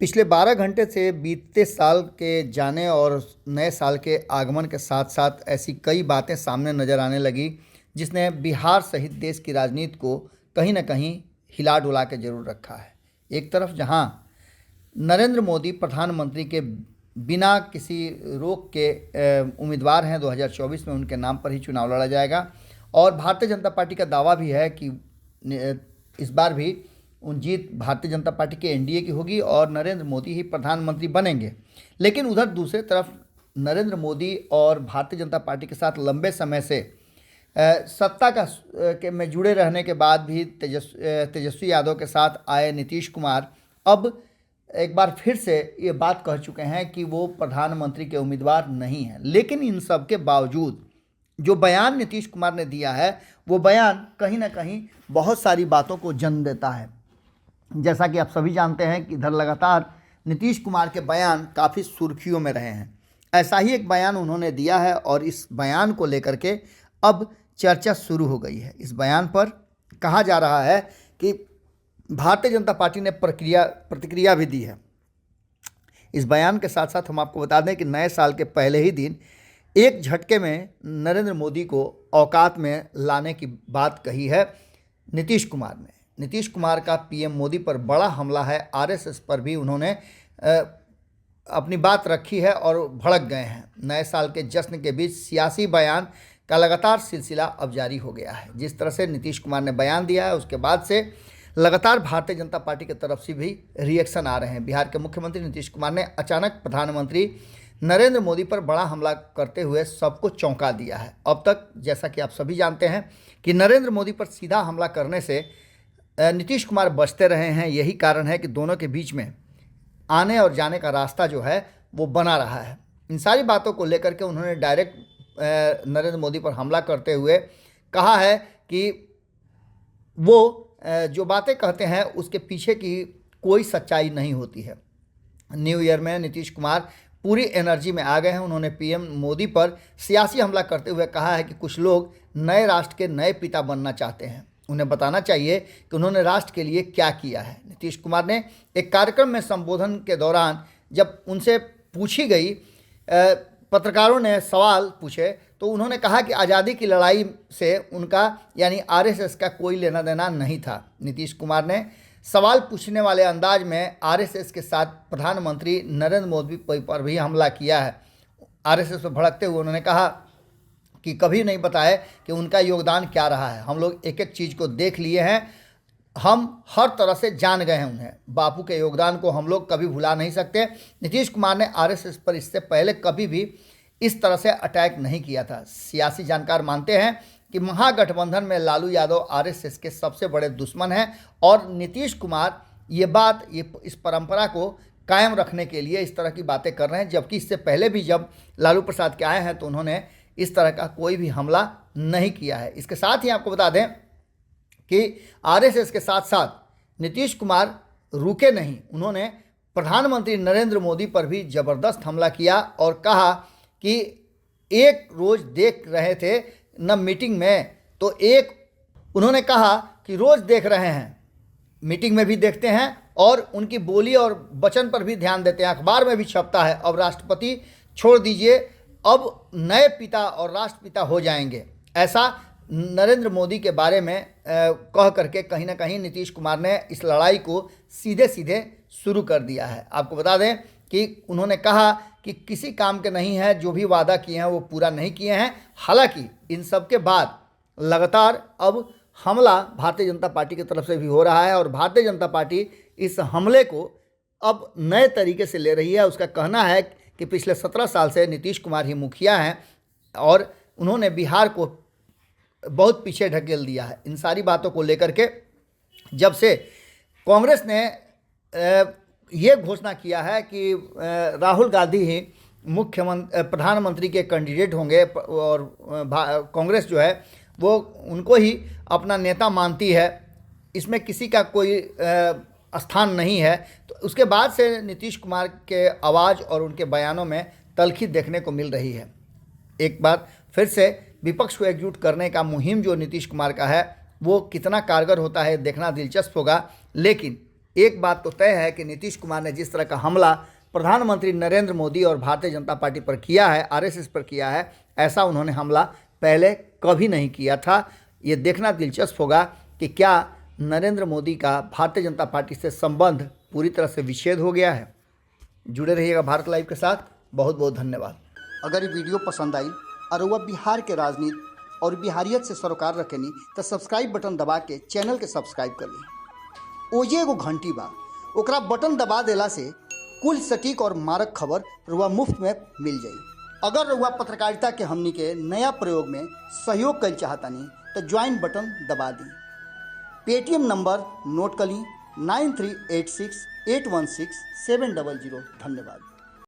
पिछले 12 घंटे से बीतते साल के जाने और नए साल के आगमन के साथ साथ ऐसी कई बातें सामने नज़र आने लगी जिसने बिहार सहित देश की राजनीति को कहीं ना कहीं हिला डुला के जरूर रखा है। एक तरफ जहां नरेंद्र मोदी प्रधानमंत्री के बिना किसी रोक के उम्मीदवार हैं, 2024 में उनके नाम पर ही चुनाव लड़ा जाएगा और भारतीय जनता पार्टी का दावा भी है कि इस बार भी जीत भारतीय जनता पार्टी के एनडीए की होगी और नरेंद्र मोदी ही प्रधानमंत्री बनेंगे। लेकिन उधर दूसरे तरफ नरेंद्र मोदी और भारतीय जनता पार्टी के साथ लंबे समय से सत्ता के में जुड़े रहने के बाद भी तेजस्वी यादव के साथ आए नीतीश कुमार अब एक बार फिर से ये बात कह चुके हैं कि वो प्रधानमंत्री के उम्मीदवार नहीं हैं। लेकिन इन सब के बावजूद जो बयान नीतीश कुमार ने दिया है वो बयान कहीं ना कहीं बहुत सारी बातों को जन्म देता है। जैसा कि आप सभी जानते हैं कि इधर लगातार नीतीश कुमार के बयान काफ़ी सुर्खियों में रहे हैं। ऐसा ही एक बयान उन्होंने दिया है और इस बयान को लेकर के अब चर्चा शुरू हो गई है। इस बयान पर कहा जा रहा है कि भारतीय जनता पार्टी ने प्रतिक्रिया भी दी है। इस बयान के साथ साथ हम आपको बता दें कि नए साल के पहले ही दिन एक झटके में नरेंद्र मोदी को औकात में लाने की बात कही है नीतीश कुमार ने। नीतीश कुमार का पीएम मोदी पर बड़ा हमला है, आरएसएस पर भी उन्होंने अपनी बात रखी है और भड़क गए हैं। नए साल के जश्न के बीच सियासी बयान का लगातार सिलसिला अब जारी हो गया है। जिस तरह से नीतीश कुमार ने बयान दिया है उसके बाद से लगातार भारतीय जनता पार्टी की तरफ से भी रिएक्शन आ रहे हैं। बिहार के मुख्यमंत्री नीतीश कुमार ने अचानक प्रधानमंत्री नरेंद्र मोदी पर बड़ा हमला करते हुए सबको चौंका दिया है। अब तक जैसा कि आप सभी जानते हैं कि नरेंद्र मोदी पर सीधा हमला करने से नीतीश कुमार बचते रहे हैं। यही कारण है कि दोनों के बीच में आने और जाने का रास्ता जो है वो बना रहा है। इन सारी बातों को लेकर के उन्होंने डायरेक्ट नरेंद्र मोदी पर हमला करते हुए कहा है कि वो जो बातें कहते हैं उसके पीछे की कोई सच्चाई नहीं होती है। न्यू ईयर में नीतीश कुमार पूरी एनर्जी में आ गए हैं। उन्होंने पीएम मोदी पर सियासी हमला करते हुए कहा है कि कुछ लोग नए राष्ट्र के नए पिता बनना चाहते हैं, उन्हें बताना चाहिए कि उन्होंने राष्ट्र के लिए क्या किया है। नीतीश कुमार ने एक कार्यक्रम में संबोधन के दौरान जब उनसे पूछी गई, पत्रकारों ने सवाल पूछे तो उन्होंने कहा कि आज़ादी की लड़ाई से उनका यानी आरएसएस का कोई लेना देना नहीं था। नीतीश कुमार ने सवाल पूछने वाले अंदाज में आरएसएस के साथ प्रधानमंत्री नरेंद्र मोदी पर भी हमला किया है। आरएसएस पर भड़कते हुए उन्होंने कहा कि कभी नहीं बताया कि उनका योगदान क्या रहा है। हम लोग एक एक चीज़ को देख लिए हैं, हम हर तरह से जान गए हैं उन्हें। बापू के योगदान को हम लोग कभी भुला नहीं सकते। नीतीश कुमार ने आरएसएस पर इससे पहले कभी भी इस तरह से अटैक नहीं किया था। सियासी जानकार मानते हैं कि महागठबंधन में लालू यादव आरएसएस के सबसे बड़े दुश्मन हैं और नीतीश कुमार ये इस परंपरा को कायम रखने के लिए इस तरह की बातें कर रहे हैं। जबकि इससे पहले भी जब लालू प्रसाद के आए हैं तो उन्होंने इस तरह का कोई भी हमला नहीं किया है। इसके साथ ही आपको बता दें कि आरएसएस के साथ साथ नीतीश कुमार रुके नहीं। उन्होंने प्रधानमंत्री नरेंद्र मोदी पर भी ज़बरदस्त हमला किया और कहा कि एक रोज़ देख रहे थे न मीटिंग में तो उन्होंने कहा कि रोज़ देख रहे हैं, मीटिंग में भी देखते हैं और उनकी बोली और वचन पर भी ध्यान देते हैं, अखबार में भी छपता है। अब राष्ट्रपति छोड़ दीजिए, अब नए पिता और राष्ट्रपिता हो जाएंगे, ऐसा नरेंद्र मोदी के बारे में कह करके कहीं ना कहीं नीतीश कुमार ने इस लड़ाई को सीधे सीधे शुरू कर दिया है। आपको बता दें कि उन्होंने कहा कि किसी काम के नहीं है, जो भी वादा किए हैं वो पूरा नहीं किए हैं। हालांकि इन सब के बाद लगातार अब हमला भारतीय जनता पार्टी की तरफ से भी हो रहा है और भारतीय जनता पार्टी इस हमले को अब नए तरीके से ले रही है। उसका कहना है कि पिछले 17 साल से नीतीश कुमार ही मुखिया हैं और उन्होंने बिहार को बहुत पीछे ढकेल दिया है। इन सारी बातों को लेकर के जब से कांग्रेस ने ये घोषणा किया है कि राहुल गांधी ही प्रधानमंत्री के कैंडिडेट होंगे और कांग्रेस जो है वो उनको ही अपना नेता मानती है, इसमें किसी का कोई स्थान नहीं है, तो उसके बाद से नीतीश कुमार के आवाज़ और उनके बयानों में तल्खी देखने को मिल रही है। एक बार फिर से विपक्ष को एकजुट करने का मुहिम जो नीतीश कुमार का है वो कितना कारगर होता है देखना दिलचस्प होगा। लेकिन एक बात तो तय है कि नीतीश कुमार ने जिस तरह का हमला प्रधानमंत्री नरेंद्र मोदी और भारतीय जनता पार्टी पर किया है, आरएसएस पर किया है, ऐसा उन्होंने हमला पहले कभी नहीं किया था। ये देखना दिलचस्प होगा कि क्या नरेंद्र मोदी का भारतीय जनता पार्टी से संबंध पूरी तरह से विच्छेद हो गया है। जुड़े रहिएगा भारत लाइव के साथ। बहुत बहुत धन्यवाद। अगर ये वीडियो पसंद आई और वह बिहार के राजनीति और बिहारियत से सरोकार रखेनी तो सब्सक्राइब बटन दबा के चैनल के सब्सक्राइब कर ली। ओजे एगो घंटी बा, ओकरा बटन दबा देला से कुल सटीक और मारक खबर रुआ मुफ्त में मिल जाई। अगर रुआ पत्रकारिता के हमनी के नया प्रयोग में सहयोग कर चाहतानी तो ज्वाइन बटन दबा दी। पेटीएम नंबर नोट कर ली 9386816700। धन्यवाद।